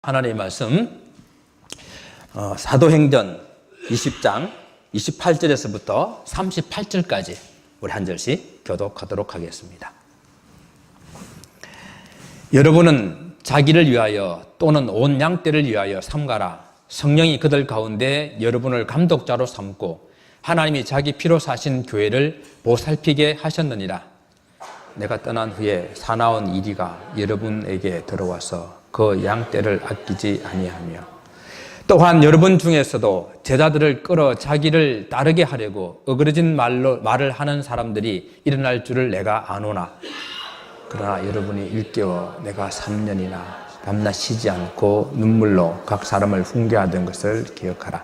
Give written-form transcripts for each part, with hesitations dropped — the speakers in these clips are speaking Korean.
하나님의 말씀 사도행전 20장 28절에서부터 38절까지 우리 한 절씩 교독하도록 하겠습니다. 여러분은 자기를 위하여 또는 온 양떼를 위하여 삼가라. 성령이 그들 가운데 여러분을 감독자로 삼고 하나님이 자기 피로 사신 교회를 보살피게 하셨느니라. 내가 떠난 후에 사나운 이리가 여러분에게 들어와서 그 양떼를 아끼지 아니하며 또한 여러분 중에서도 제자들을 끌어 자기를 따르게 하려고 어그러진 말을 하는 사람들이 일어날 줄을 내가 아노나. 그러나 여러분이 일깨워 내가 3년이나 밤낮 쉬지 않고 눈물로 각 사람을 훈계하던 것을 기억하라.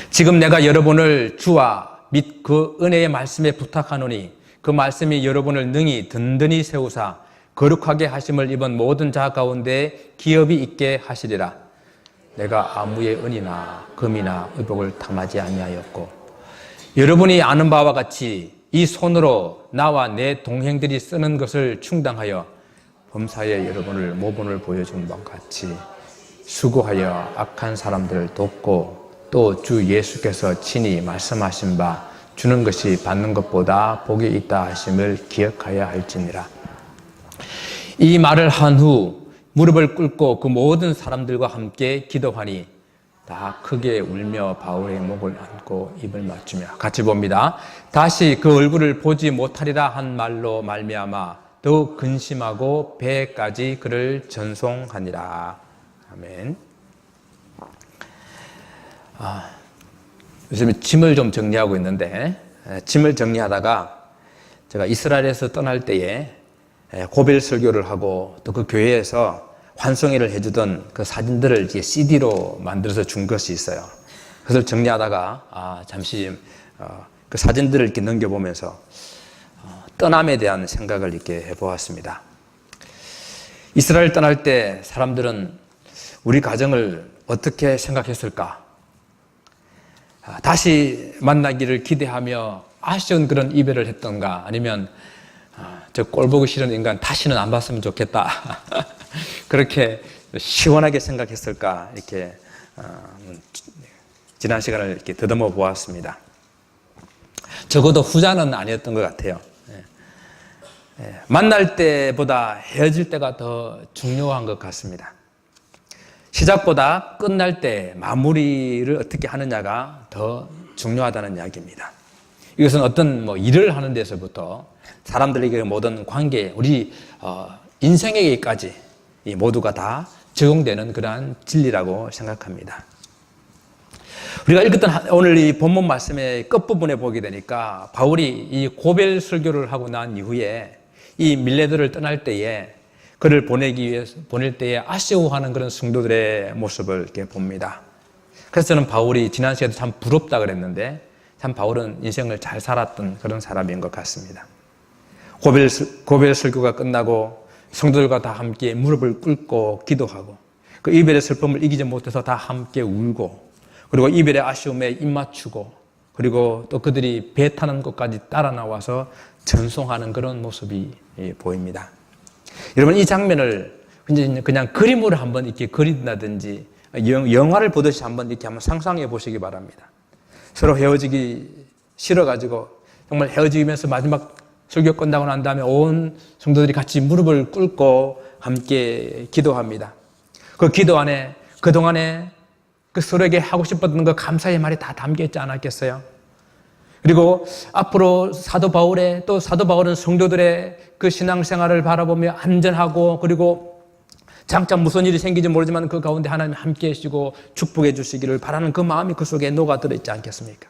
지금 내가 여러분을 주와 및 그 은혜의 말씀에 부탁하노니 그 말씀이 여러분을 능히 든든히 세우사 거룩하게 하심을 입은 모든 자 가운데 기업이 있게 하시리라. 내가 아무의 은이나 금이나 의복을 탐하지 아니하였고 여러분이 아는 바와 같이 이 손으로 나와 내 동행들이 쓰는 것을 충당하여 범사에 여러분을 모본을 보여준 것 같이 수고하여 악한 사람들을 돕고 또 주 예수께서 친히 말씀하신 바 주는 것이 받는 것보다 복이 있다 하심을 기억하여야 할지니라. 이 말을 한 후 무릎을 꿇고 그 모든 사람들과 함께 기도하니 다 크게 울며 바울의 목을 안고 입을 맞추며 같이 봅니다. 다시 그 얼굴을 보지 못하리라 한 말로 말미암아 더욱 근심하고 배까지 그를 전송하니라. 아멘. 요즘에 짐을 좀 정리하고 있는데 짐을 정리하다가 제가 이스라엘에서 떠날 때에 고별 설교를 하고 또 그 교회에서 환송회를 해주던 그 사진들을 이제 CD로 만들어서 준 것이 있어요. 그것을 정리하다가 잠시 그 사진들을 이렇게 넘겨보면서 떠남에 대한 생각을 이렇게 해보았습니다. 이스라엘 떠날 때 사람들은 우리 가정을 어떻게 생각했을까? 다시 만나기를 기대하며 아쉬운 그런 이별을 했던가, 아니면 저 꼴보기 싫은 인간 다시는 안 봤으면 좋겠다. 그렇게 시원하게 생각했을까? 이렇게 지난 시간을 이렇게 더듬어 보았습니다. 적어도 후자는 아니었던 것 같아요. 만날 때보다 헤어질 때가 더 중요한 것 같습니다. 시작보다 끝날 때 마무리를 어떻게 하느냐가 더 중요하다는 이야기입니다. 이것은 어떤 일을 하는 데서부터 사람들에게 모든 관계, 우리 인생에게까지 모두가 다 적용되는 그러한 진리라고 생각합니다. 우리가 읽었던 오늘 이 본문 말씀의 끝부분에 보게 되니까 바울이 이 고별 설교를 하고 난 이후에 이 밀레도를 떠날 때에 그를 보낼 때에 아쉬워하는 그런 성도들의 모습을 이렇게 봅니다. 그래서 저는 바울이 지난 시간에 참 부럽다 그랬는데 참 바울은 인생을 잘 살았던 그런 사람인 것 같습니다. 고별 설교가 끝나고 성도들과 다 함께 무릎을 꿇고 기도하고 그 이별의 슬픔을 이기지 못해서 다 함께 울고 그리고 이별의 아쉬움에 입 맞추고 그리고 또 그들이 배 타는 곳까지 따라 나와서 전송하는 그런 모습이 보입니다. 여러분 이 장면을 그냥 그림으로 한번 이렇게 그린다든지 영화를 보듯이 한번 이렇게 한번 상상해 보시기 바랍니다. 서로 헤어지기 싫어가지고 정말 헤어지면서 마지막 설교 끝나고 난 다음에 온 성도들이 같이 무릎을 꿇고 함께 기도합니다. 그 기도 안에 그동안에 그 서로에게 하고 싶었던 그 감사의 말이 다 담겨 있지 않았겠어요? 그리고 앞으로 사도 바울의 또 사도 바울은 성도들의 그 신앙생활을 바라보며 안전하고 그리고 장차 무슨 일이 생기지 모르지만 그 가운데 하나님 함께 해주시고 축복해 주시기를 바라는 그 마음이 그 속에 녹아들어 있지 않겠습니까?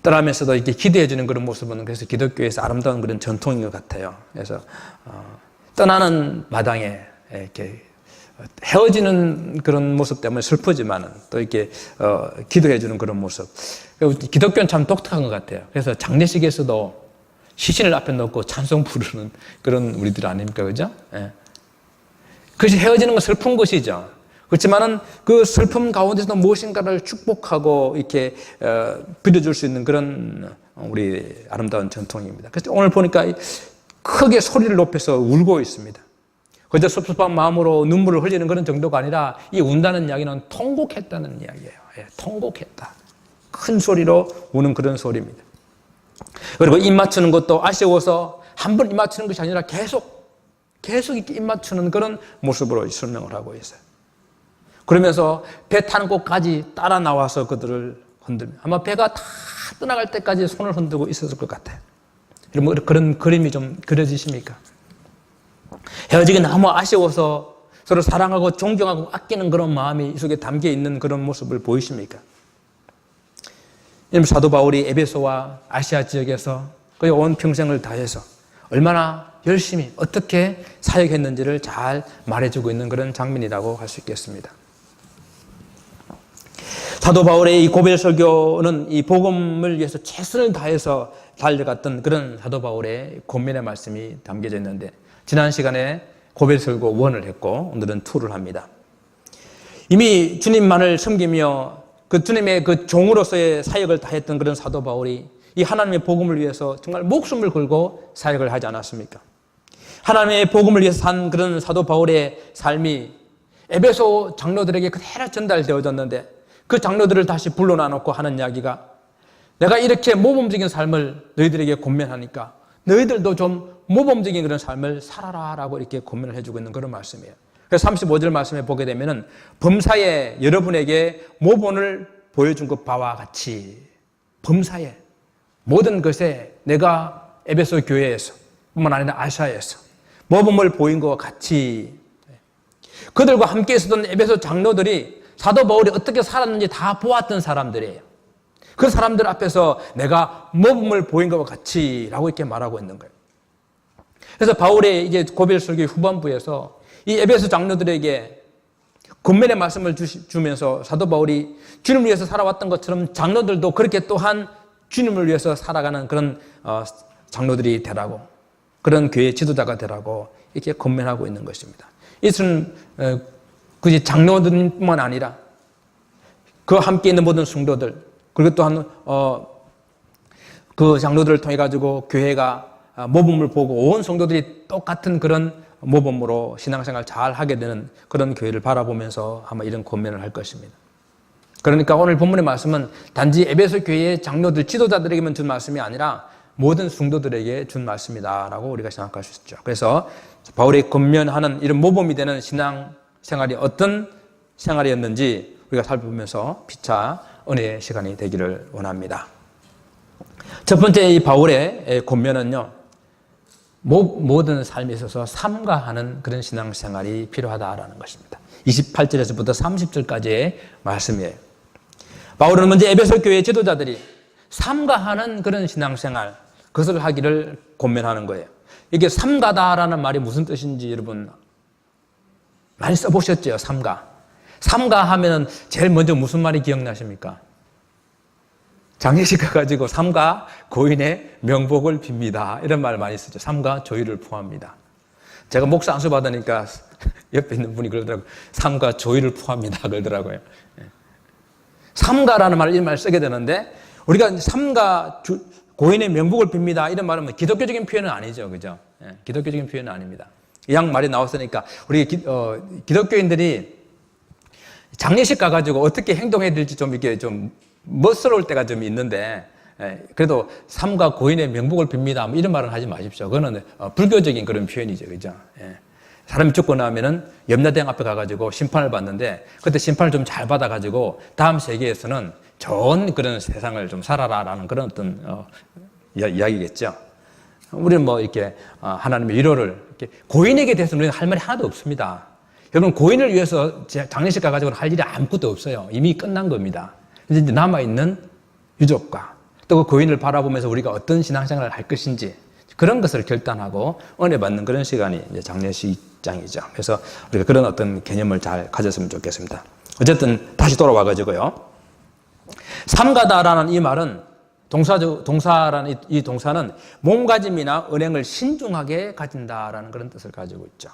떠나면서도 이렇게 기도해 주는 그런 모습은 그래서 기독교에서 아름다운 그런 전통인 것 같아요. 그래서 떠나는 마당에 이렇게 헤어지는 그런 모습 때문에 슬프지만은 또 이렇게 기도해 주는 그런 모습. 기독교는 참 독특한 것 같아요. 그래서 장례식에서도 시신을 앞에 놓고 찬송 부르는 그런 우리들 아닙니까, 그죠? 예. 그것이 헤어지는 건 슬픈 것이죠. 그렇지만은 그 슬픔 가운데서도 무엇인가를 축복하고 이렇게 빌어줄 수 있는 그런 우리 아름다운 전통입니다. 그래서 오늘 보니까 크게 소리를 높여서 울고 있습니다. 그저 섭섭한 마음으로 눈물을 흘리는 그런 정도가 아니라 이 운다는 이야기는 통곡했다는 이야기예요. 예, 통곡했다. 큰 소리로 우는 그런 소리입니다. 그리고 입 맞추는 것도 아쉬워서 한 번 입 맞추는 것이 아니라 계속 이렇게 입 맞추는 그런 모습으로 설명을 하고 있어요. 그러면서 배 타는 곳까지 따라 나와서 그들을 흔들며 아마 배가 다 떠나갈 때까지 손을 흔들고 있었을 것 같아요. 그런 그림이 좀 그려지십니까? 헤어지기 너무 아쉬워서 서로 사랑하고 존경하고 아끼는 그런 마음이 이 속에 담겨 있는 그런 모습을 보이십니까? 사도 바울이 에베소와 아시아 지역에서 거의 온 평생을 다해서 얼마나 열심히 어떻게 사역했는지를 잘 말해주고 있는 그런 장면이라고 할 수 있겠습니다. 사도 바울의 이 고별 설교는 이 복음을 위해서 최선을 다해서 달려갔던 그런 사도 바울의 권면의 말씀이 담겨져 있는데 지난 시간에 고별 설교 1을 했고 오늘은 2를 합니다. 이미 주님만을 섬기며 그 주님의 그 종으로서의 사역을 다했던 그런 사도 바울이 이 하나님의 복음을 위해서 정말 목숨을 걸고 사역을 하지 않았습니까? 하나님의 복음을 위해서 산 그런 사도 바울의 삶이 에베소 장로들에게 그대로 전달되어졌는데 그 장로들을 다시 불러놔 놓고 하는 이야기가 내가 이렇게 모범적인 삶을 너희들에게 권면하니까 너희들도 좀 모범적인 그런 삶을 살아라 라고 이렇게 권면을 해주고 있는 그런 말씀이에요. 그래서 35절 말씀에 보게 되면은 범사에 여러분에게 모범을 보여준 것 바와 같이 범사에 모든 것에 내가 에베소 교회에서 뿐만 아니라 아시아에서 모범을 보인 것과 같이 그들과 함께 있었던 에베소 장로들이 사도 바울이 어떻게 살았는지 다 보았던 사람들이에요. 그 사람들 앞에서 내가 모범을 보인 것과 같이 라고 이렇게 말하고 있는 거예요. 그래서 바울의 이제 고별 설교 후반부에서 이 에베소 장로들에게 권면의 말씀을 주면서 사도 바울이 주님을 위해서 살아왔던 것처럼 장로들도 그렇게 또한 주님을 위해서 살아가는 그런 장로들이 되라고 그런 교회 지도자가 되라고 이렇게 권면하고 있는 것입니다. 이것은 굳이 장로들뿐만 아니라 그 함께 있는 모든 성도들 그리고 또한 그 장로들을 통해 가지고 교회가 모범을 보고 온 성도들이 똑같은 그런 모범으로 신앙생활 잘 하게 되는 그런 교회를 바라보면서 아마 이런 권면을 할 것입니다. 그러니까 오늘 본문의 말씀은 단지 에베소 교회의 장로들 지도자들에게만 준 말씀이 아니라 모든 성도들에게 준 말씀이다라고 우리가 생각할 수 있죠. 그래서 바울이 권면하는 이런 모범이 되는 신앙생활이 어떤 생활이었는지 우리가 살펴보면서 피차 은혜의 시간이 되기를 원합니다. 첫 번째 이 바울의 권면은요. 모든 삶에 있어서 삼가하는 그런 신앙생활이 필요하다라는 것입니다. 28절에서부터 30절까지의 말씀이에요. 바울은 먼저 에베소 교회 지도자들이 삼가하는 그런 신앙생활 그것을 하기를 권면하는 거예요. 이게 삼가다라는 말이 무슨 뜻인지 여러분 많이 써보셨죠? 삼가하면 제일 먼저 무슨 말이 기억나십니까? 장례식 가가지고 삼가 고인의 명복을 빕니다. 이런 말 많이 쓰죠. 삼가 조의를 포함합니다. 제가 목사 안수 받으니까 옆에 있는 분이 그러더라고요. 삼가 조의를 포함합니다. 그러더라고요. 삼가라는 말, 이 말 쓰게 되는데 우리가 삼가 고인의 명복을 빕니다. 이런 말은 기독교적인 표현은 아니죠. 그죠? 기독교적인 표현은 아닙니다. 이 양 말이 나왔으니까 우리 기독교인들이 장례식 가가지고 어떻게 행동해야 될지 좀 이렇게 좀 멋스러울 때가 좀 있는데 그래도 삼가 고인의 명복을 빕니다. 뭐 이런 말은 하지 마십시오. 그거는 불교적인 그런 표현이죠. 그죠? 사람이 죽고 나면은 염라대왕 앞에 가가지고 심판을 받는데 그때 심판을 좀 잘 받아가지고 다음 세계에서는 좋은 그런 세상을 좀 살아라라는 그런 어떤 이야기겠죠. 우리는 뭐 이렇게 하나님의 위로를 이렇게 고인에게 대해서는 우리는 할 말이 하나도 없습니다. 여러분 고인을 위해서 장례식 가가지고 할 일이 아무것도 없어요. 이미 끝난 겁니다. 이제 남아있는 유족과 또 그 고인을 바라보면서 우리가 어떤 신앙생활을 할 것인지 그런 것을 결단하고 은혜 받는 그런 시간이 이제 장례식장이죠. 그래서 우리가 그런 어떤 개념을 잘 가졌으면 좋겠습니다. 어쨌든 다시 돌아와가지고요. 삼가다라는 이 말은 동사라는 이 동사는 몸가짐이나 은행을 신중하게 가진다라는 그런 뜻을 가지고 있죠.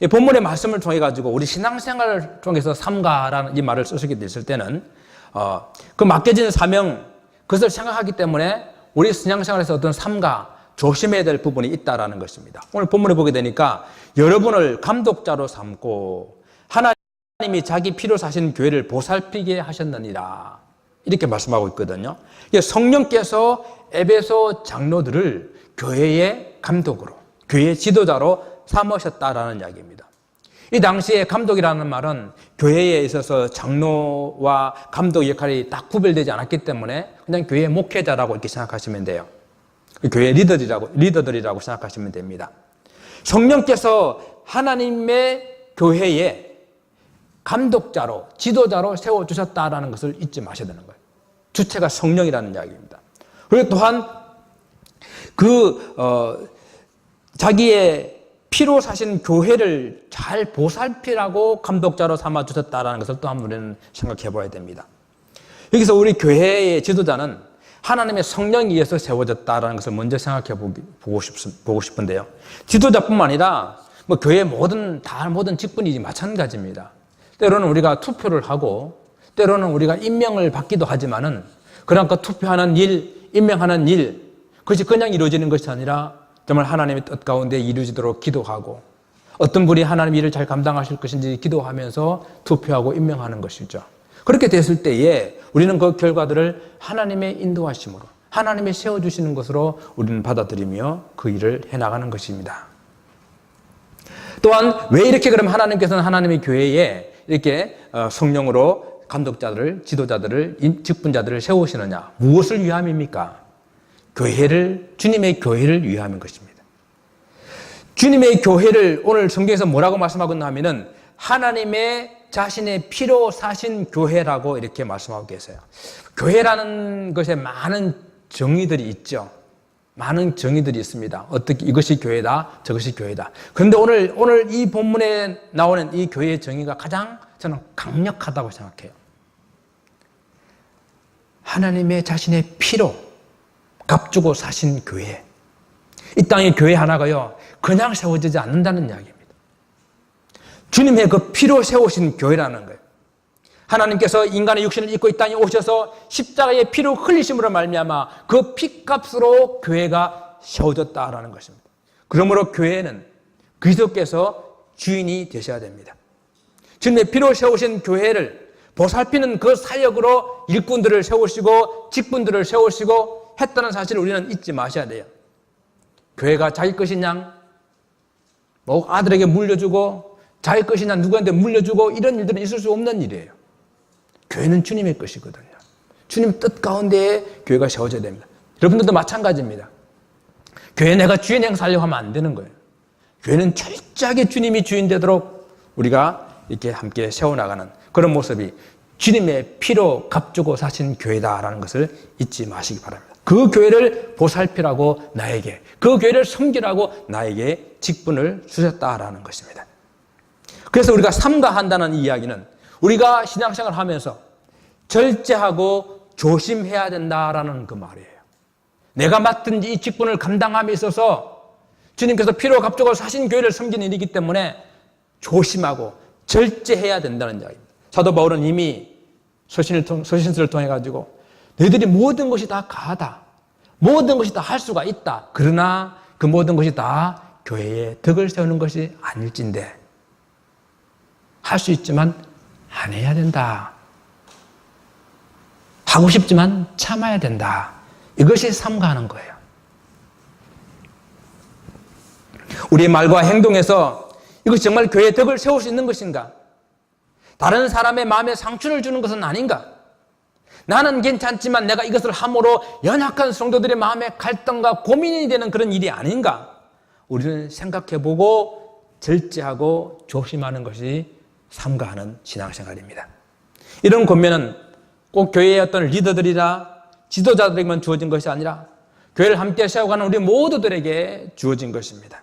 이 본문의 말씀을 통해 가지고 우리 신앙생활을 통해서 삼가라는 이 말을 쓰시게 됐을 때는 그 맡겨진 사명 그것을 생각하기 때문에 우리 신앙생활에서 어떤 삼가 조심해야 될 부분이 있다라는 것입니다. 오늘 본문을 보게 되니까 여러분을 감독자로 삼고 하나님이 자기 피로 사신 교회를 보살피게 하셨느니라 이렇게 말씀하고 있거든요. 성령께서 에베소 장로들을 교회의 감독으로, 교회의 지도자로 삼으셨다라는 이야기입니다. 이 당시에 감독이라는 말은 교회에 있어서 장로와 감독 역할이 딱 구별되지 않았기 때문에 그냥 교회의 목회자라고 이렇게 생각하시면 돼요. 교회 리더들이라고 생각하시면 됩니다. 성령께서 하나님의 교회에 감독자로, 지도자로 세워주셨다라는 것을 잊지 마셔야 되는 거예요. 주체가 성령이라는 이야기입니다. 그리고 또한 자기의 피로 사신 교회를 잘 보살피라고 감독자로 삼아주셨다라는 것을 또 한번 우리는 생각해 봐야 됩니다. 여기서 우리 교회의 지도자는 하나님의 성령에 의해서 세워졌다라는 것을 먼저 생각해 보고 싶은데요. 지도자뿐만 아니라 교회의 모든 직분이 마찬가지입니다. 때로는 우리가 투표를 하고 때로는 우리가 임명을 받기도 하지만은 그러니까 투표하는 일, 임명하는 일, 그것이 그냥 이루어지는 것이 아니라 정말 하나님의 뜻 가운데 이루어지도록 기도하고 어떤 분이 하나님 일을 잘 감당하실 것인지 기도하면서 투표하고 임명하는 것이죠. 그렇게 됐을 때에 우리는 그 결과들을 하나님의 인도하심으로 하나님이 세워주시는 것으로 우리는 받아들이며 그 일을 해나가는 것입니다. 또한 왜 이렇게 그럼 하나님께서는 하나님의 교회에 이렇게 성령으로 감독자들을, 지도자들을, 직분자들을 세우시느냐? 무엇을 위함입니까? 주님의 교회를 위함인 것입니다. 주님의 교회를 오늘 성경에서 뭐라고 말씀하고 있나 하면은 하나님의 자신의 피로 사신 교회라고 이렇게 말씀하고 계세요. 교회라는 것에 많은 정의들이 있죠. 많은 정의들이 있습니다. 어떻게 이것이 교회다, 저것이 교회다. 그런데 오늘 이 본문에 나오는 이 교회의 정의가 가장 저는 강력하다고 생각해요. 하나님의 자신의 피로 값주고 사신 교회. 이 땅의 교회 하나가요, 그냥 세워지지 않는다는 이야기입니다. 주님의 그 피로 세우신 교회라는 거예요. 하나님께서 인간의 육신을 입고 이 땅에 오셔서 십자가의 피로 흘리심으로 말미암아 그 피값으로 교회가 세워졌다라는 것입니다. 그러므로 교회는 그리스도께서 주인이 되셔야 됩니다. 주님의 피로 세우신 교회를 보살피는 그 사역으로 일꾼들을 세우시고 직분들을 세우시고 했다는 사실을 우리는 잊지 마셔야 돼요. 교회가 자기 것이냐, 아들에게 물려주고 자기 것이냐 누구한테 물려주고 이런 일들은 있을 수 없는 일이에요. 교회는 주님의 것이거든요. 주님 뜻 가운데에 교회가 세워져야 됩니다. 여러분들도 마찬가지입니다. 교회 내가 주인 행사하려고 하면 안 되는 거예요. 교회는 철저하게 주님이 주인 되도록 우리가 이렇게 함께 세워나가는 그런 모습이 주님의 피로 값주고 사신 교회다라는 것을 잊지 마시기 바랍니다. 그 교회를 보살피라고 나에게, 그 교회를 섬기라고 나에게 직분을 주셨다라는 것입니다. 그래서 우리가 삼가한다는 이 이야기는 우리가 신앙생활을 하면서 절제하고 조심해야 된다라는 그 말이에요. 내가 맡은 이 직분을 감당함에 있어서 주님께서 피로 값주고 사신 교회를 섬기는 일이기 때문에 조심하고 절제해야 된다는 이야기입니다. 사도 바울은 이미 서신서를 통해 가지고 너희들이 모든 것이 다 가하다, 모든 것이 다 할 수가 있다. 그러나 그 모든 것이 다 교회에 덕을 세우는 것이 아닐진데 할 수 있지만 안 해야 된다. 하고 싶지만 참아야 된다. 이것이 삼가하는 거예요. 우리의 말과 행동에서 이것이 정말 교회의 덕을 세울 수 있는 것인가? 다른 사람의 마음에 상처를 주는 것은 아닌가? 나는 괜찮지만 내가 이것을 함으로 연약한 성도들의 마음에 갈등과 고민이 되는 그런 일이 아닌가? 우리는 생각해보고 절제하고 조심하는 것이 삼가하는 신앙생활입니다. 이런 권면은 꼭 교회의 어떤 리더들이나 지도자들에게만 주어진 것이 아니라 교회를 함께 세워가는 우리 모두들에게 주어진 것입니다.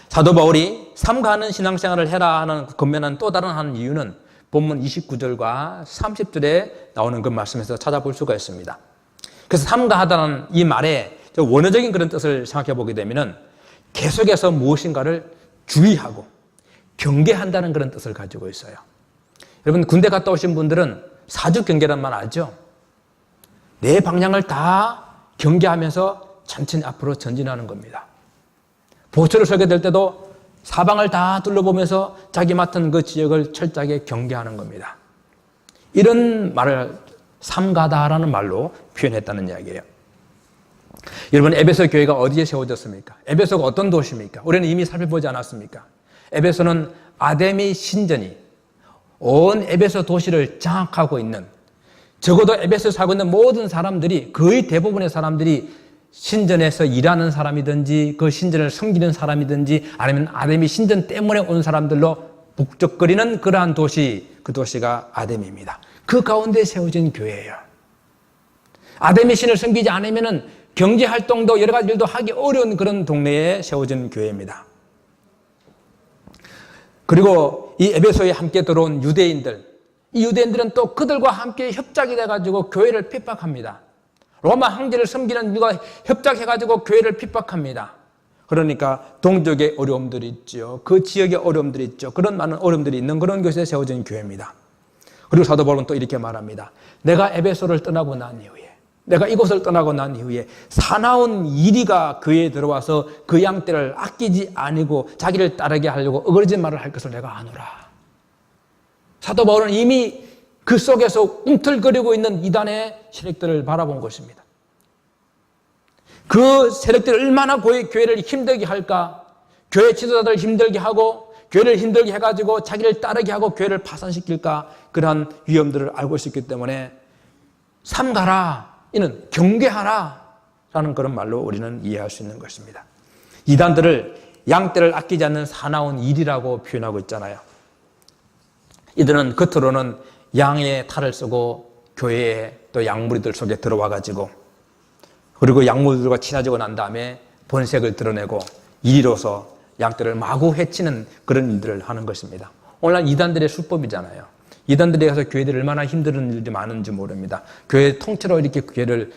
사도 바울이 삼가하는 신앙생활을 해라 하는 권면한 또 다른 한 이유는 본문 29절과 30절에 나오는 그 말씀에서 찾아볼 수가 있습니다. 그래서 삼가하다는 이 말의 원어적인 그런 뜻을 생각해 보게 되면 계속해서 무엇인가를 주의하고 경계한다는 그런 뜻을 가지고 있어요. 여러분 군대 갔다 오신 분들은 사주 경계란 말 알죠? 내 방향을 다 경계하면서 천천히 앞으로 전진하는 겁니다. 보초를 설계 될 때도 사방을 다 둘러보면서 자기 맡은 그 지역을 철저하게 경계하는 겁니다. 이런 말을 삼가다라는 말로 표현했다는 이야기예요. 여러분, 에베소 교회가 어디에 세워졌습니까? 에베소가 어떤 도시입니까? 우리는 이미 살펴보지 않았습니까? 에베소는 아데미 신전이 온 에베소 도시를 장악하고 있는, 적어도 에베소에 살고 있는 모든 사람들이, 거의 대부분의 사람들이 신전에서 일하는 사람이든지 그 신전을 섬기는 사람이든지 아니면 아데미 신전 때문에 온 사람들로 북적거리는 그러한 도시, 그 도시가 아데미입니다. 그 가운데 세워진 교회예요. 아데미 신을 섬기지 않으면 경제활동도 여러 가지 일도 하기 어려운 그런 동네에 세워진 교회입니다. 그리고 이 에베소에 함께 들어온 유대인들, 이 유대인들은 또 그들과 함께 협작이 돼가지고 교회를 핍박합니다. 로마 황제를 섬기는 이유가 협작해가지고 교회를 핍박합니다. 그러니까 동족의 어려움들이 있죠. 그 지역의 어려움들이 있죠. 그런 많은 어려움들이 있는 그런 곳에 세워진 교회입니다. 그리고 사도 바울은 또 이렇게 말합니다. 내가 에베소를 떠나고 난 이후에, 내가 이곳을 떠나고 난 이후에 사나운 이리가 교회에 들어와서 그 양떼를 아끼지 아니고 자기를 따르게 하려고 어그러진 말을 할 것을 내가 아노라. 사도 바울은 이미 그 속에서 꿈틀거리고 있는 이단의 세력들을 바라본 것입니다. 그 세력들이 얼마나 교회를 힘들게 할까? 교회 지도자들을 힘들게 하고 교회를 힘들게 해가지고 자기를 따르게 하고 교회를 파산시킬까? 그러한 위험들을 알고 있었기 때문에 삼가라, 이는 경계하라 라는 그런 말로 우리는 이해할 수 있는 것입니다. 이단들을 양떼를 아끼지 않는 사나운 일이라고 표현하고 있잖아요. 이들은 겉으로는 양의 탈을 쓰고 교회에 또 양무리들 속에 들어와가지고, 그리고 양무리들과 친해지고 난 다음에 본색을 드러내고 이리로서 양떼를 마구 해치는 그런 일들을 하는 것입니다. 오늘날 이단들의 수법이잖아요. 이단들이 가서 교회들이 얼마나 힘든 일이 많은지 모릅니다. 교회 통째로 이렇게 교회를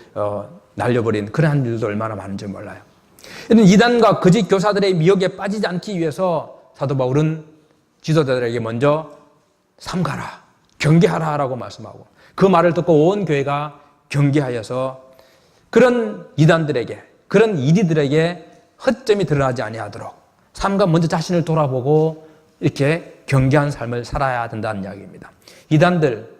날려버린 그러한 일도 얼마나 많은지 몰라요. 이런 이단과 거짓 교사들의 미혹에 빠지지 않기 위해서 사도 바울은 지도자들에게 먼저 삼가라, 경계하라라고 말씀하고, 그 말을 듣고 온 교회가 경계하여서 그런 이단들에게, 그런 이리들에게 허점이 드러나지 아니하도록 삼가 먼저 자신을 돌아보고 이렇게 경계한 삶을 살아야 된다는 이야기입니다. 이단들,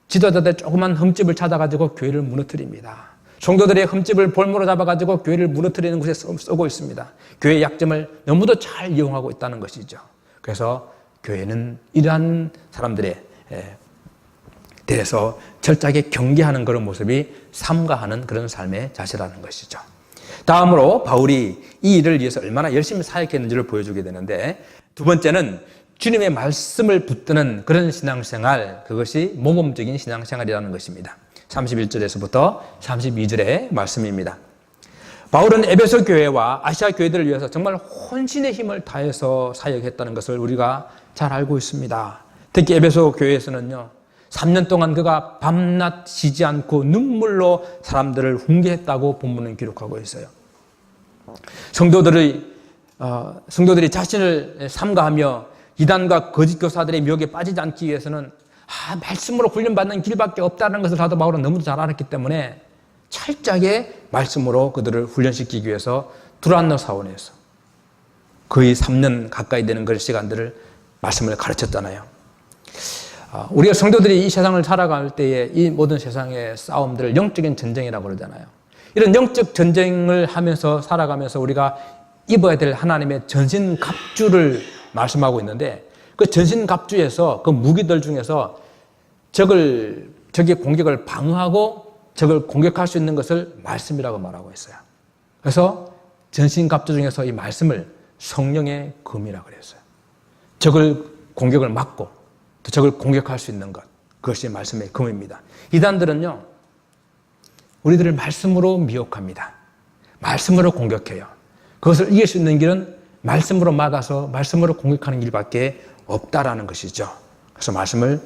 지도자들 조그만 흠집을 찾아가지고 교회를 무너뜨립니다. 성도들의 흠집을 볼모로 잡아가지고 교회를 무너뜨리는 곳에 쓰고 있습니다. 교회의 약점을 너무도 잘 이용하고 있다는 것이죠. 그래서 교회는 이러한 사람들에 대해서 철저하게 경계하는 그런 모습이 삼가하는 그런 삶의 자세라는 것이죠. 다음으로 바울이 이 일을 위해서 얼마나 열심히 사역했는지를 보여주게 되는데, 두 번째는 주님의 말씀을 붙드는 그런 신앙생활, 그것이 모범적인 신앙생활이라는 것입니다. 31절에서부터 32절의 말씀입니다. 바울은 에베소 교회와 아시아 교회들을 위해서 정말 혼신의 힘을 다해서 사역했다는 것을 우리가 잘 알고 있습니다. 특히 에베소 교회에서는요, 3년 동안 그가 밤낮 쉬지 않고 눈물로 사람들을 훈계했다고 본문은 기록하고 있어요. 성도들이 자신을 삼가하며 이단과 거짓 교사들의 미혹에 빠지지 않기 위해서는 말씀으로 훈련받는 길밖에 없다는 것을 사도 바울은 너무도 잘 알았기 때문에 철저하게 말씀으로 그들을 훈련시키기 위해서 두란노 사원에서 거의 3년 가까이 되는 그런 시간들을 말씀을 가르쳤잖아요. 우리가 성도들이 이 세상을 살아갈 때에 이 모든 세상의 싸움들을 영적인 전쟁이라고 그러잖아요. 이런 영적 전쟁을 하면서 살아가면서 우리가 입어야 될 하나님의 전신갑주를 말씀하고 있는데, 그 전신갑주에서 그 무기들 중에서 적의 공격을 방어하고 적을 공격할 수 있는 것을 말씀이라고 말하고 있어요. 그래서 전신갑주 중에서 이 말씀을 성령의 검이라고 그랬어요. 적을 공격을 막고 또 적을 공격할 수 있는 것, 그것이 말씀의 검입니다. 이단들은요, 우리들을 말씀으로 미혹합니다. 말씀으로 공격해요. 그것을 이길 수 있는 길은 말씀으로 막아서 말씀으로 공격하는 길밖에 없다라는 것이죠. 그래서 말씀을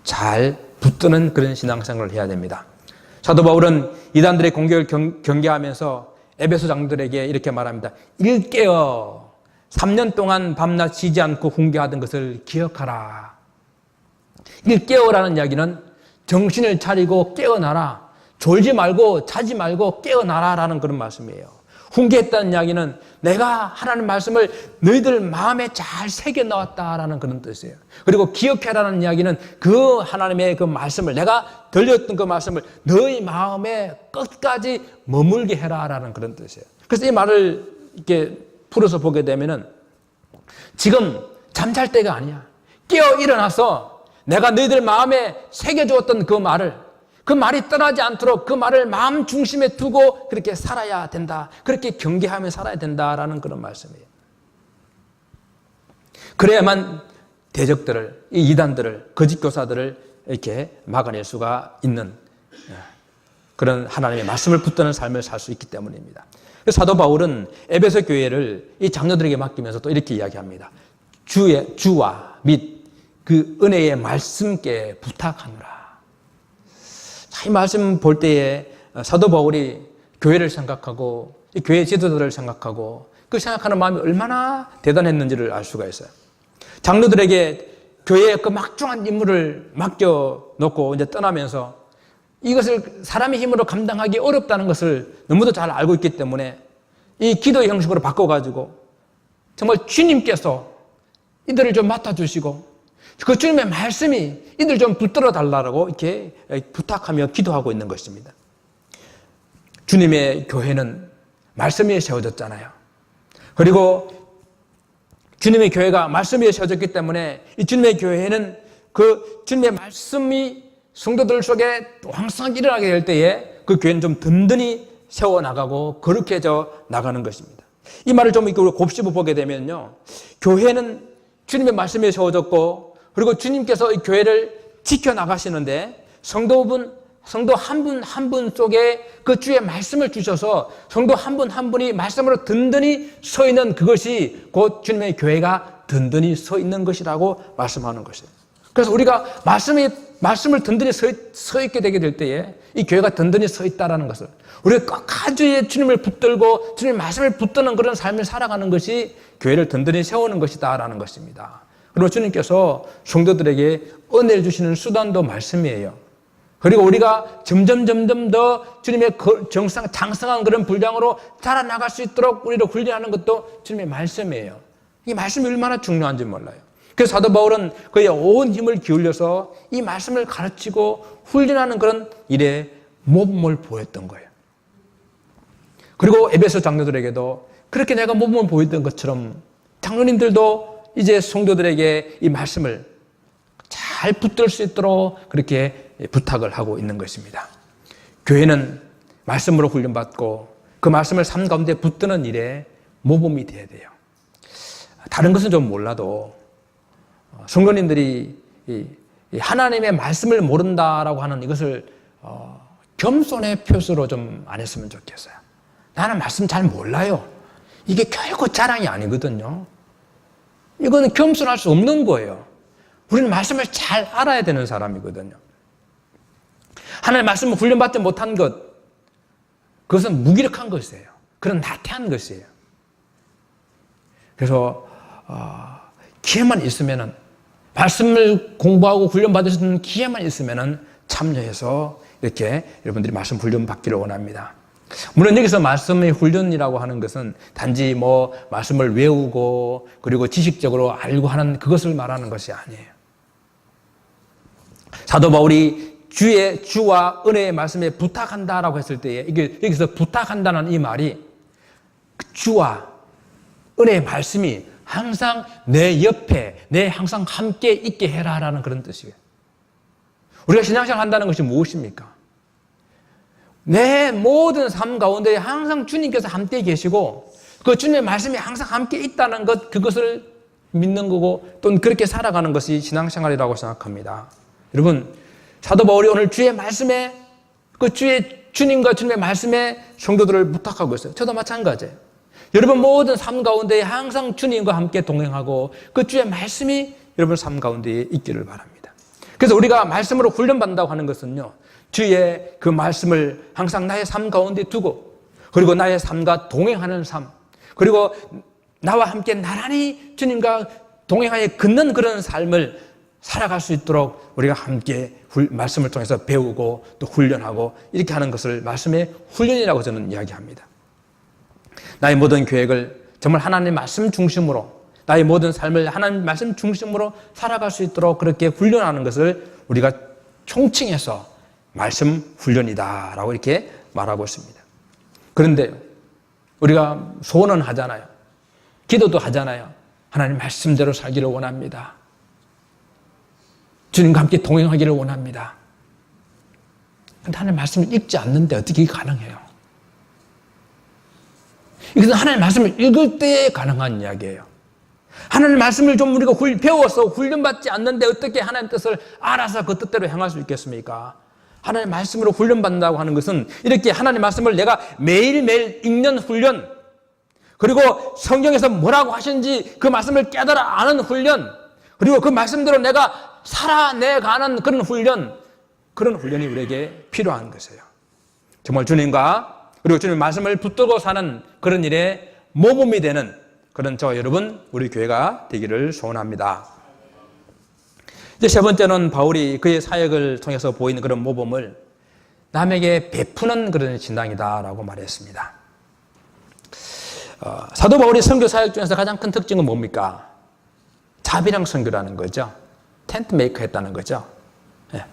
잘 붙드는 그런 신앙생활을 해야 됩니다. 사도 바울은 이단들의 공격을 경계하면서 에베소 장로들에게 이렇게 말합니다. 일깨어 3년 동안 밤낮 쉬지 않고 훈계하던 것을 기억하라. 일깨어라는 이야기는 정신을 차리고 깨어나라. 졸지 말고 자지 말고 깨어나라라는 그런 말씀이에요. 훈계했다는 이야기는 내가 하나님 말씀을 너희들 마음에 잘 새겨 넣었다라는 그런 뜻이에요. 그리고 기억해라는 이야기는 그 하나님의 그 말씀을, 내가 들렸던 그 말씀을 너희 마음에 끝까지 머물게 해라라는 그런 뜻이에요. 그래서 이 말을 이렇게 풀어서 보게 되면은 지금 잠잘 때가 아니야. 깨어 일어나서 내가 너희들 마음에 새겨주었던 그 말을, 그 말이 떠나지 않도록 그 말을 마음 중심에 두고 그렇게 살아야 된다. 그렇게 경계하며 살아야 된다라는 그런 말씀이에요. 그래야만 대적들을, 이 이단들을, 거짓 교사들을 이렇게 막아낼 수가 있는 그런 하나님의 말씀을 붙드는 삶을 살 수 있기 때문입니다. 사도 바울은 에베소 교회를 이 장로들에게 맡기면서 또 이렇게 이야기합니다. 주와 및 그 은혜의 말씀께 부탁하노라. 이 말씀 볼 때에 사도 바울이 교회를 생각하고 이 교회 지도자들을 생각하고 그 생각하는 마음이 얼마나 대단했는지를 알 수가 있어요. 장로들에게 교회의 그 막중한 임무를 맡겨놓고 이제 떠나면서 이것을 사람의 힘으로 감당하기 어렵다는 것을 너무도 잘 알고 있기 때문에 이 기도의 형식으로 바꿔가지고 정말 주님께서 이들을 좀 맡아주시고 그 주님의 말씀이 이들 좀 붙들어 달라고 이렇게 부탁하며 기도하고 있는 것입니다. 주님의 교회는 말씀 위에 세워졌잖아요. 그리고 주님의 교회가 말씀 위에 세워졌기 때문에 이 주님의 교회는 그 주님의 말씀이 성도들 속에 왕성하게 일어나게 될 때에 그 교회는 좀 든든히 세워나가고 거룩해져 나가는 것입니다. 이 말을 좀 곱씹어 보게 되면요. 교회는 주님의 말씀에 세워졌고 그리고 주님께서 이 교회를 지켜나가시는데 성도 한 분 한 분 속에 그 주의 말씀을 주셔서 성도 한 분 한 분이 말씀으로 든든히 서 있는 그것이 곧 주님의 교회가 든든히 서 있는 것이라고 말씀하는 것이에요. 그래서 우리가 말씀을 든든히 서 있게 되게 될 때에 이 교회가 든든히 서 있다는 것을 우리가 끝까지 주님을 붙들고 주님의 말씀을 붙드는 그런 삶을 살아가는 것이 교회를 든든히 세우는 것이다라는 것입니다. 그리고 주님께서 성도들에게 은혜를 주시는 수단도 말씀이에요. 그리고 우리가 점점 더 주님의 장성한 그런 분량으로 자라나갈 수 있도록 우리를 훈련하는 것도 주님의 말씀이에요. 이 말씀이 얼마나 중요한지 몰라요. 그래서 사도 바울은 그의 온 힘을 기울여서 이 말씀을 가르치고 훈련하는 그런 일에 모범을 보였던 거예요. 그리고 에베소 장로들에게도 그렇게 내가 모범을 보였던 것처럼 장로님들도 이제 성도들에게 이 말씀을 잘 붙들 수 있도록 그렇게 부탁을 하고 있는 것입니다. 교회는 말씀으로 훈련받고 그 말씀을 삶 가운데 붙드는 일에 모범이 돼야 돼요. 다른 것은 좀 몰라도 성도님들이 하나님의 말씀을 모른다라고 하는 이것을 겸손의 표시로 좀 안 했으면 좋겠어요. 나는 말씀 잘 몰라요. 이게 결코 자랑이 아니거든요. 이거는 겸손할 수 없는 거예요. 우리는 말씀을 잘 알아야 되는 사람이거든요. 하나님의 말씀을 훈련받지 못한 것, 그것은 무기력한 것이에요. 그런 나태한 것이에요. 그래서 기회만 있으면은 말씀을 공부하고 훈련받을 수 있는 기회만 있으면은 참여해서 이렇게 여러분들이 말씀 훈련 받기를 원합니다. 물론 여기서 말씀의 훈련이라고 하는 것은 단지 말씀을 외우고 그리고 지식적으로 알고 하는 그것을 말하는 것이 아니에요. 사도 바울이 주와 은혜의 말씀에 부탁한다라고 했을 때에 이게 여기서 부탁한다는 이 말이 주와 은혜의 말씀이 항상 내 옆에, 내 항상 함께 있게 해라라는 그런 뜻이에요. 우리가 신앙생활 한다는 것이 무엇입니까? 내 모든 삶 가운데 항상 주님께서 함께 계시고 그 주님의 말씀이 항상 함께 있다는 것, 그것을 믿는 거고 또 그렇게 살아가는 것이 신앙생활이라고 생각합니다. 여러분, 사도 바울이 오늘 주의 말씀에 주님과 주님의 말씀에 성도들을 부탁하고 있어요. 저도 마찬가지예요. 여러분 모든 삶 가운데 항상 주님과 함께 동행하고 그 주의 말씀이 여러분 삶 가운데 있기를 바랍니다. 그래서 우리가 말씀으로 훈련받는다고 하는 것은요, 주의 그 말씀을 항상 나의 삶 가운데 두고 그리고 나의 삶과 동행하는 삶, 그리고 나와 함께 나란히 주님과 동행하여 걷는 그런 삶을 살아갈 수 있도록 우리가 함께 말씀을 통해서 배우고 또 훈련하고 이렇게 하는 것을 말씀의 훈련이라고 저는 이야기합니다. 나의 모든 계획을 정말 하나님의 말씀 중심으로, 나의 모든 삶을 하나님 말씀 중심으로 살아갈 수 있도록 그렇게 훈련하는 것을 우리가 총칭해서 말씀 훈련이다라고 이렇게 말하고 있습니다. 그런데 우리가 소원은 하잖아요. 기도도 하잖아요. 하나님 말씀대로 살기를 원합니다. 주님과 함께 동행하기를 원합니다. 그런데 하나님 말씀을 읽지 않는데 어떻게 이게 가능해요? 이것은 하나님 말씀을 읽을 때 가능한 이야기예요. 하나님 말씀을 좀 우리가 배워서 훈련받지 않는데 어떻게 하나님 뜻을 알아서 그 뜻대로 행할 수 있겠습니까? 하나님 말씀으로 훈련받는다고 하는 것은 이렇게 하나님 말씀을 내가 매일매일 읽는 훈련, 그리고 성경에서 뭐라고 하시는지 그 말씀을 깨달아 아는 훈련, 그리고 그 말씀대로 내가 살아내가는 그런 훈련, 그런 훈련이 우리에게 필요한 것이에요. 정말 주님과 그리고 주님 말씀을 붙들고 사는 그런 일에 모범이 되는 그런 저와 여러분, 우리 교회가 되기를 소원합니다. 이제 세 번째는 바울이 그의 사역을 통해서 보이는 그런 모범을 남에게 베푸는 그런 신앙이다라고 말했습니다. 사도 바울이 선교 사역 중에서 가장 큰 특징은 뭡니까? 자비랑 선교라는 거죠. 텐트 메이커 했다는 거죠. 네.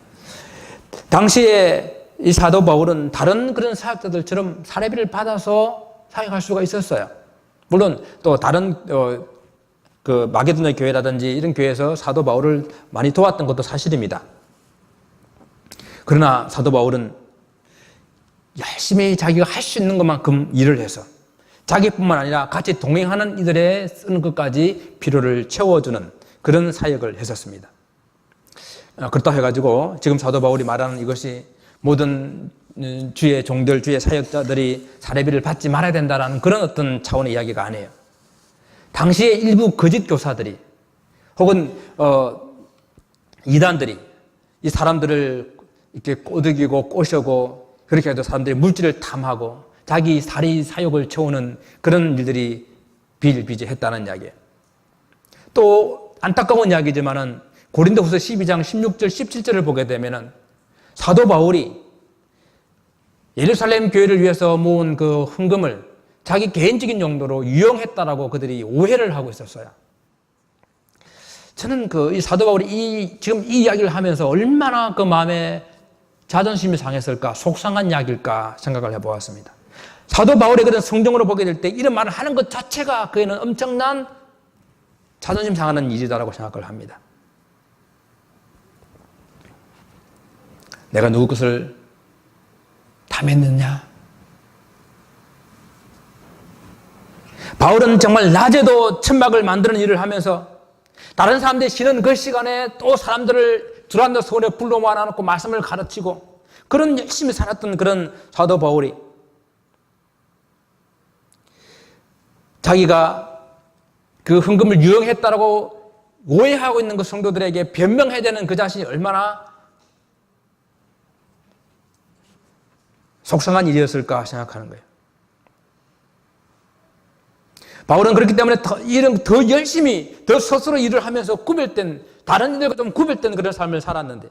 당시에 이 사도 바울은 다른 그런 사역자들처럼 사례비를 받아서 사역할 수가 있었어요. 물론 또 다른 그 마게도냐 교회라든지 이런 교회에서 사도 바울을 많이 도왔던 것도 사실입니다. 그러나 사도 바울은 열심히 자기가 할 수 있는 것만큼 일을 해서 자기뿐만 아니라 같이 동행하는 이들의 쓰는 것까지 필요를 채워주는 그런 사역을 했었습니다. 그렇다 해가지고 지금 사도 바울이 말하는 이것이 모든 주의 종들, 주의 사역자들이 사례비를 받지 말아야 된다는 그런 어떤 차원의 이야기가 아니에요. 당시에 일부 거짓 교사들이 혹은 이단들이 이 사람들을 이렇게 꼬드기고 꼬셔고 그렇게 해도 사람들이 물질을 탐하고 자기 사리 사욕을 채우는 그런 일들이 비일비재했다는 이야기예요. 또 안타까운 이야기지만은 고린도후서 12장 16절 17절을 보게 되면은 사도 바울이 예루살렘 교회를 위해서 모은 그 헌금을 자기 개인적인 용도로 유용했다라고 그들이 오해를 하고 있었어요. 저는 이 사도 바울이 지금 이 이야기를 하면서 얼마나 그 마음에 자존심이 상했을까, 속상한 이야기일까 생각을 해보았습니다. 사도 바울의 그런 성경으로 보게 될 때 이런 말을 하는 것 자체가 그에는 엄청난 자존심 상하는 일이다라고 생각을 합니다. 내가 누구 것을 탐했느냐? 바울은 정말 낮에도 천막을 만드는 일을 하면서 다른 사람들이 쉬는 그 시간에 또 사람들을 두란노 서원에 불러 모아놓고 말씀을 가르치고 그런 열심히 살았던 그런 사도 바울이 자기가 그 헌금을 유용했다라고 오해하고 있는 그 성도들에게 변명해야 되는 그 자신이 얼마나 속상한 일이었을까 생각하는 거예요. 바울은 그렇기 때문에 더 열심히, 더 스스로 일을 하면서 구별된, 다른 이들과 좀 구별된 그런 삶을 살았는데,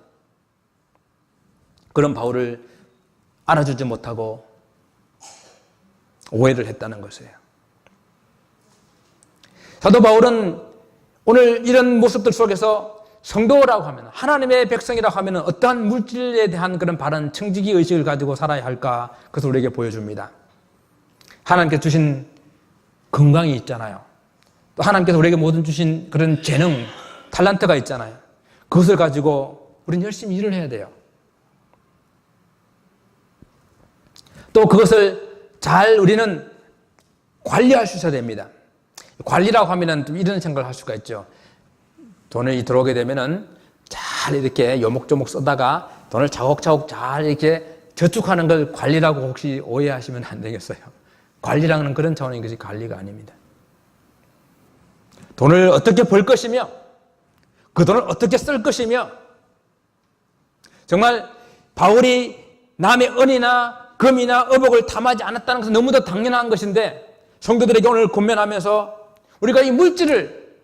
그런 바울을 알아주지 못하고 오해를 했다는 것이에요. 사도 바울은 오늘 이런 모습들 속에서 성도라고 하면, 하나님의 백성이라고 하면 어떠한 물질에 대한 그런 바른 청지기 의식을 가지고 살아야 할까, 그것을 우리에게 보여줍니다. 하나님께서 주신 건강이 있잖아요. 또 하나님께서 우리에게 모든 주신 그런 재능, 탤런트가 있잖아요. 그것을 가지고 우리는 열심히 일을 해야 돼요. 또 그것을 잘 우리는 관리할 수 있어야 됩니다. 관리라고 하면은 이런 생각을 할 수가 있죠. 돈이 들어오게 되면은 잘 이렇게 요목조목 쓰다가 돈을 차곡차곡 잘 이렇게 저축하는 걸 관리라고 혹시 오해하시면 안 되겠어요. 관리라는 그런 차원인 것이 관리가 아닙니다. 돈을 어떻게 벌 것이며 그 돈을 어떻게 쓸 것이며 정말 바울이 남의 은이나 금이나 의복을 탐하지 않았다는 것은 너무도 당연한 것인데 성도들에게 오늘 권면하면서 우리가 이 물질을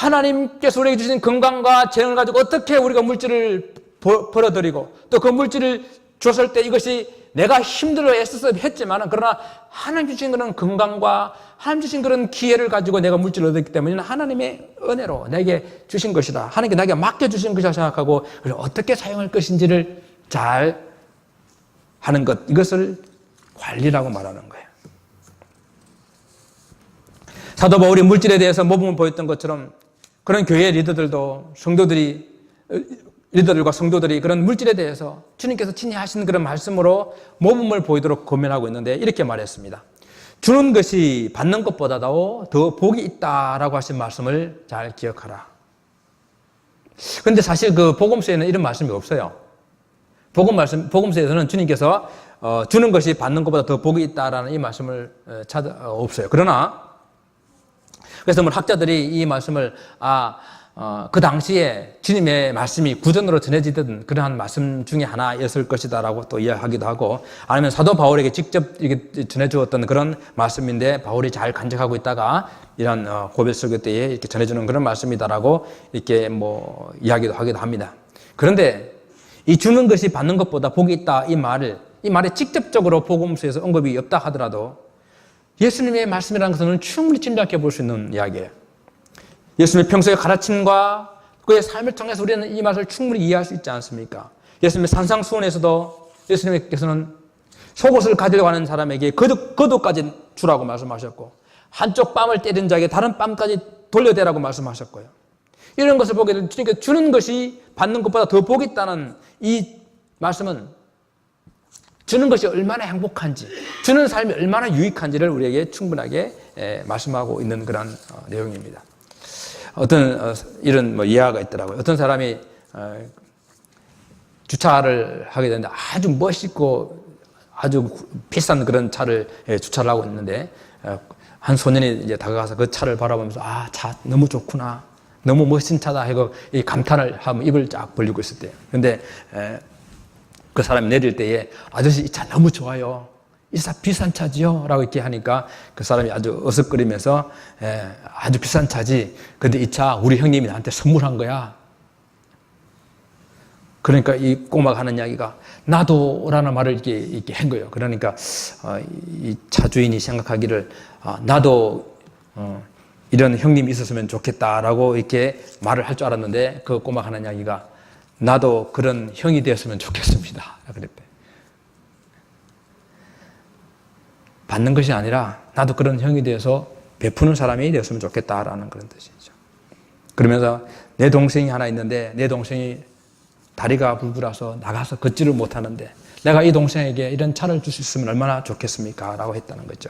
하나님께서 우리에게 주신 건강과 재능을 가지고 어떻게 우리가 물질을 벌어들이고 또 그 물질을 줬을 때 이것이 내가 힘들어 애써서 했지만 그러나 하나님 주신 그런 건강과 하나님 주신 그런 기회를 가지고 내가 물질을 얻었기 때문에 하나님의 은혜로 내게 주신 것이다. 하나님께 나에게 맡겨주신 것이라 생각하고 그걸 어떻게 사용할 것인지를 잘 하는 것, 이것을 관리라고 말하는 거예요. 사도 바울이 물질에 대해서 모범을 보였던 것처럼 그런 교회 리더들과 성도들이 그런 물질에 대해서 주님께서 친히 하신 그런 말씀으로 모범을 보이도록 고면하고 있는데 이렇게 말했습니다. 주는 것이 받는 것보다도 더 복이 있다라고 하신 말씀을 잘 기억하라. 그런데 사실 그 복음서에는 이런 말씀이 없어요. 복음서에서는 주님께서 주는 것이 받는 것보다 더 복이 있다라는 이 말씀을 없어요. 그러나 그래서 학자들이 이 말씀을 그 당시에 주님의 말씀이 구전으로 전해지던 그러한 말씀 중에 하나였을 것이다라고 또 이야기하기도 하고 아니면 사도 바울에게 직접 이렇게 전해주었던 그런 말씀인데 바울이 잘 간직하고 있다가 이런 고별 설교 때에 이렇게 전해주는 그런 말씀이다라고 이렇게 이야기도 하기도 합니다. 그런데 이 주는 것이 받는 것보다 복이 있다 이 말에 직접적으로 복음서에서 언급이 없다 하더라도 예수님의 말씀이라는 것은 충분히 짐작해 볼 수 있는 이야기예요. 예수님의 평소의 가르침과 그의 삶을 통해서 우리는 이 말을 충분히 이해할 수 있지 않습니까? 예수님의 산상수훈에서도 예수님께서는 속옷을 가지러 가는 사람에게 겉옷까지 주라고 말씀하셨고 한쪽 뺨을 때린 자에게 다른 뺨까지 돌려대라고 말씀하셨고요. 이런 것을 보게 되면 주님께서 주는 것이 받는 것보다 더 복이 있다는 이 말씀은 주는 것이 얼마나 행복한지, 주는 삶이 얼마나 유익한지를 우리에게 충분하게 말씀하고 있는 그런 내용입니다. 어떤 이런 이야기가 있더라고요. 어떤 사람이 주차를 하게 되는데 아주 멋있고 아주 비싼 그런 차를 주차를 하고 있는데 한 소년이 이제 다가가서 그 차를 바라보면서 차 너무 좋구나, 너무 멋진 차다 하고 이 감탄을 하면 입을 쫙 벌리고 있을 때요. 그런데 그 사람이 내릴 때에 아저씨 이 차 너무 좋아요. 이 차 비싼 차지요? 라고 이렇게 하니까 그 사람이 아주 어석거리면서 아주 비싼 차지. 근데 이 차 우리 형님이 나한테 선물한 거야. 그러니까 이 꼬마가 하는 이야기가 나도 라는 말을 이렇게 한 거예요. 그러니까 이 차 주인이 생각하기를 나도 이런 형님이 있었으면 좋겠다라고 이렇게 말을 할 줄 알았는데 그 꼬마가 하는 이야기가 나도 그런 형이 되었으면 좋겠습니다. 그랬대. 받는 것이 아니라 나도 그런 형이 되어서 베푸는 사람이 되었으면 좋겠다라는 그런 뜻이죠. 그러면서 내 동생이 하나 있는데 내 동생이 다리가 불구라서 나가서 걷지를 못하는데 내가 이 동생에게 이런 차를 줄 수 있으면 얼마나 좋겠습니까? 라고 했다는 거죠.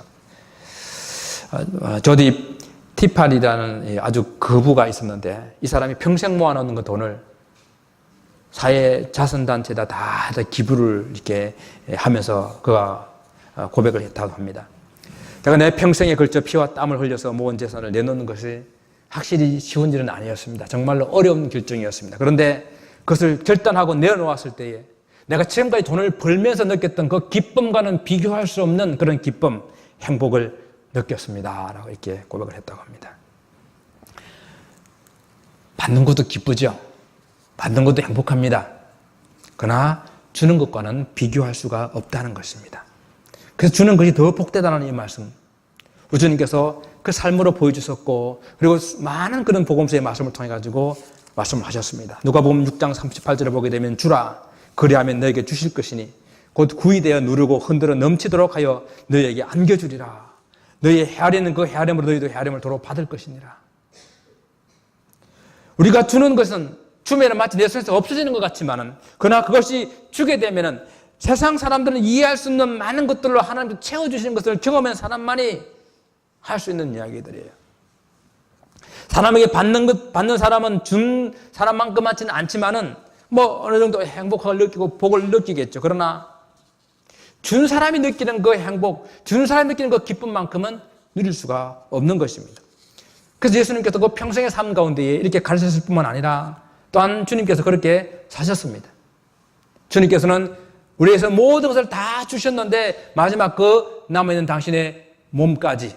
조디 티팔이라는 아주 거부가 있었는데 이 사람이 평생 모아놓은 그 돈을 사회 자선단체에다 다 기부를 이렇게 하면서 그가 고백을 했다고 합니다. 내가 내 평생에 걸쳐 피와 땀을 흘려서 모은 재산을 내놓는 것이 확실히 쉬운 일은 아니었습니다. 정말로 어려운 결정이었습니다. 그런데 그것을 결단하고 내어놓았을 때에 내가 지금까지 돈을 벌면서 느꼈던 그 기쁨과는 비교할 수 없는 그런 기쁨, 행복을 느꼈습니다. 라고 이렇게 고백을 했다고 합니다. 받는 것도 기쁘죠. 받는 것도 행복합니다. 그러나 주는 것과는 비교할 수가 없다는 것입니다. 그래서 주는 것이 더 복되다는 이 말씀. 우리 주님께서 그 삶으로 보여주셨고 그리고 많은 그런 복음서의 말씀을 통해 가지고 말씀을 하셨습니다. 누가복음 6장 38절을 보게 되면 주라 그리하면 너에게 주실 것이니 곧 구이되어 누르고 흔들어 넘치도록 하여 너에게 안겨주리라. 너희의 헤아리는 그 헤아림으로 너희도 헤아림을 도로 받을 것이니라. 우리가 주는 것은 주면은 마치 내 손에서 없어지는 것 같지만은 그러나 그것이 주게 되면은 세상 사람들은 이해할 수 없는 많은 것들로 하나님께서 채워주시는 것을 경험한 사람만이 할 수 있는 이야기들이에요. 사람에게 받는 사람은 준 사람만큼 많지는 않지만은 어느 정도 행복을 느끼고 복을 느끼겠죠. 그러나 준 사람이 느끼는 그 행복, 준 사람이 느끼는 그 기쁨만큼은 누릴 수가 없는 것입니다. 그래서 예수님께서 그 평생의 삶 가운데에 이렇게 가르쳤을 뿐만 아니라 또한 주님께서 그렇게 사셨습니다. 주님께서는 우리에서 모든 것을 다 주셨는데 마지막 그 남아있는 당신의 몸까지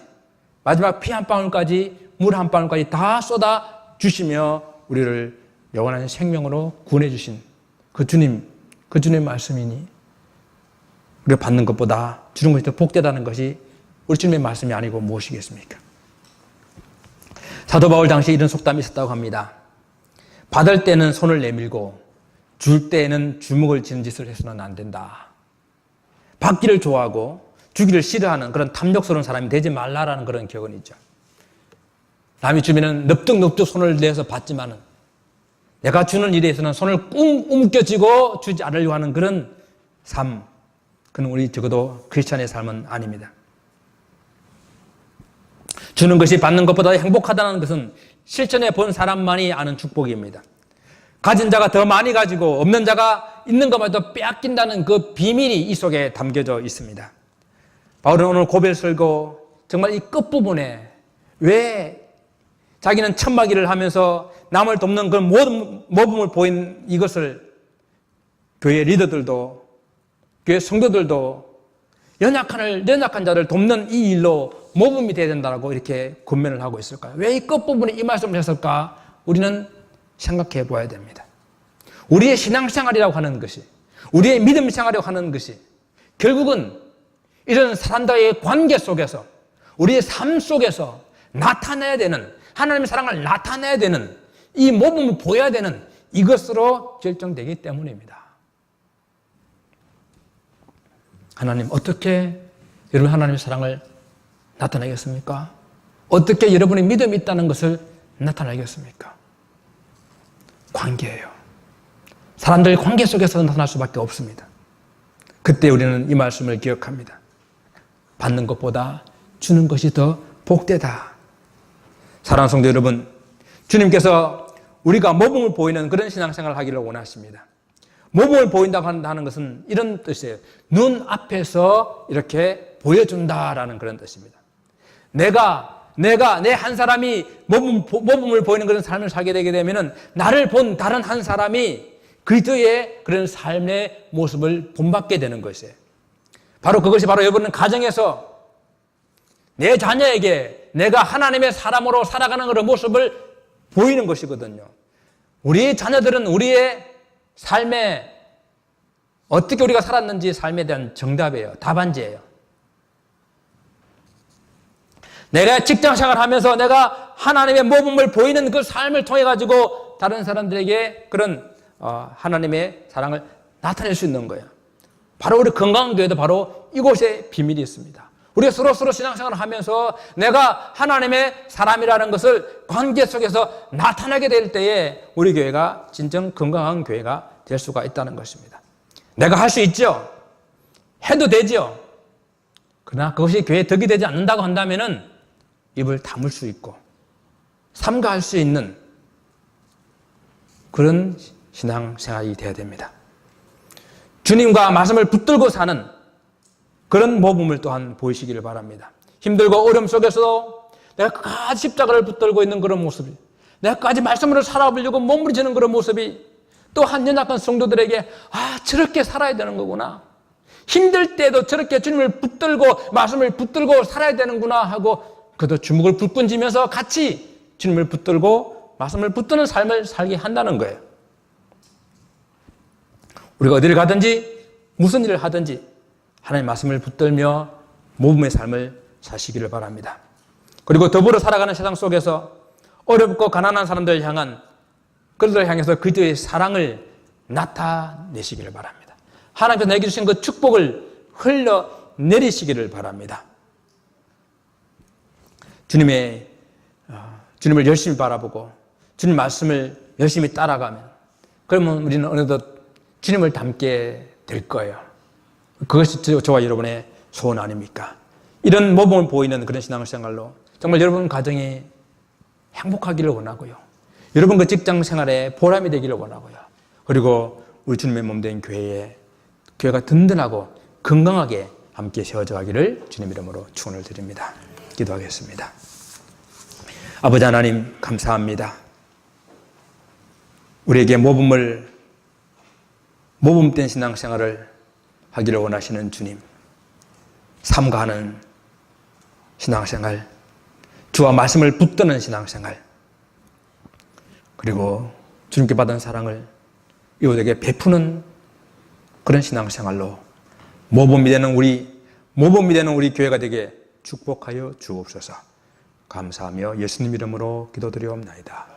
마지막 피 한 방울까지 물 한 방울까지 다 쏟아 주시며 우리를 영원한 생명으로 구원해 주신 그 주님 말씀이니 우리가 받는 것보다 주는 것이 더 복되다는 것이 우리 주님의 말씀이 아니고 무엇이겠습니까? 사도 바울 당시에 이런 속담이 있었다고 합니다. 받을 때는 손을 내밀고 줄 때에는 주먹을 쥐는 짓을 해서는 안 된다. 받기를 좋아하고 주기를 싫어하는 그런 탐욕스러운 사람이 되지 말라라는 그런 격언이죠. 남이 주면은 넙죽넙죽 손을 내서 받지만은 내가 주는 일에 있어서는 손을 꾹 움켜쥐고 주지 않으려고 하는 그런 삶, 그는 우리 적어도 크리스찬의 삶은 아닙니다. 주는 것이 받는 것보다 행복하다는 것은 실천해 본 사람만이 아는 축복입니다. 가진 자가 더 많이 가지고 없는 자가 있는 것마저 빼앗긴다는 그 비밀이 이 속에 담겨져 있습니다. 바울은 오늘 고백을 쓰고 정말 이 끝부분에 왜 자기는 천막 일을 하면서 남을 돕는 그런 모범을 보인 이것을 교회 리더들도 교회 성도들도 연약한 자를 돕는 이 일로 모범이 되어야 된다고 이렇게 권면을 하고 있을까요? 왜 이 끝부분에 이 말씀을 했을까? 우리는 생각해 보아야 됩니다. 우리의 신앙생활이라고 하는 것이, 우리의 믿음생활이라고 하는 것이 결국은 이런 사람들과의 관계 속에서 우리의 삶 속에서 나타내야 되는, 하나님의 사랑을 나타내야 되는, 이 모범을 보여야 되는 이것으로 결정되기 때문입니다. 하나님, 어떻게 여러분 하나님의 사랑을 나타내겠습니까? 어떻게 여러분의 믿음이 있다는 것을 나타내겠습니까? 관계예요. 사람들의 관계 속에서 나타날 수밖에 없습니다. 그때 우리는 이 말씀을 기억합니다. 받는 것보다 주는 것이 더 복되다. 사랑하는 성도 여러분, 주님께서 우리가 모범을 보이는 그런 신앙생활을 하기를 원하십니다. 모범을 보인다고 하는 것은 이런 뜻이에요. 눈 앞에서 이렇게 보여준다라는 그런 뜻입니다. 내 한 사람이 모범을 보이는 그런 삶을 살게 되게 되면은 나를 본 다른 한 사람이 그리스도의 그런 삶의 모습을 본받게 되는 것이에요. 바로 그것이 바로 여러분은 가정에서 내 자녀에게 내가 하나님의 사람으로 살아가는 그런 모습을 보이는 것이거든요. 우리의 자녀들은 우리의 삶에 어떻게 우리가 살았는지 삶에 대한 정답이에요. 답안지예요. 내가 직장생활을 하면서 내가 하나님의 모범을 보이는 그 삶을 통해 가지고 다른 사람들에게 그런 하나님의 사랑을 나타낼 수 있는 거예요. 바로 우리 건강한 교회도 바로 이곳에 비밀이 있습니다. 우리가 서로 신앙생활을 하면서 내가 하나님의 사람이라는 것을 관계 속에서 나타나게 될 때에 우리 교회가 진정 건강한 교회가 될 수가 있다는 것입니다. 내가 할 수 있죠. 해도 되죠. 그러나 그것이 교회에 덕이 되지 않는다고 한다면은 입을 다물 수 있고 삼가할 수 있는 그런 신앙생활이 되어야 됩니다. 주님과 말씀을 붙들고 사는 그런 모범을 또한 보이시기를 바랍니다. 힘들고 어려움 속에서도 내가 끝까지 십자가를 붙들고 있는 그런 모습이, 내가 끝까지 말씀으로 살아보려고 몸부림치는 그런 모습이 또 한 연약한 성도들에게 저렇게 살아야 되는 거구나. 힘들 때도 저렇게 주님을 붙들고 말씀을 붙들고 살아야 되는구나 하고 그도 주먹을 불끈 쥐면서 같이 주님을 붙들고 말씀을 붙드는 삶을 살게 한다는 거예요. 우리가 어디를 가든지 무슨 일을 하든지 하나님의 말씀을 붙들며 모범의 삶을 사시기를 바랍니다. 그리고 더불어 살아가는 세상 속에서 어렵고 가난한 사람들을 향한 그들을 향해서 그들의 사랑을 나타내시기를 바랍니다. 하나님께서 내게 주신 그 축복을 흘러내리시기를 바랍니다. 주님을 열심히 바라보고 주님 말씀을 열심히 따라가면 그러면 우리는 어느덧 주님을 닮게 될 거예요. 그것이 저와 여러분의 소원 아닙니까? 이런 모범을 보이는 그런 신앙생활로 정말 여러분 가정이 행복하기를 원하고요. 여러분 그 직장 생활에 보람이 되기를 원하고요. 그리고 우리 주님의 몸된 교회가 든든하고 건강하게 함께 세워져 가기를 주님 이름으로 축원을 드립니다. 기도하겠습니다. 아버지 하나님 감사합니다. 우리에게 모범된 신앙생활을 하기를 원하시는 주님, 삼가하는 신앙생활, 주와 말씀을 붙드는 신앙생활, 그리고 주님께 받은 사랑을 이웃에게 베푸는 그런 신앙생활로 모범이 되는 우리 교회가 되게 축복하여 주옵소서. 감사하며 예수님 이름으로 기도드리옵나이다.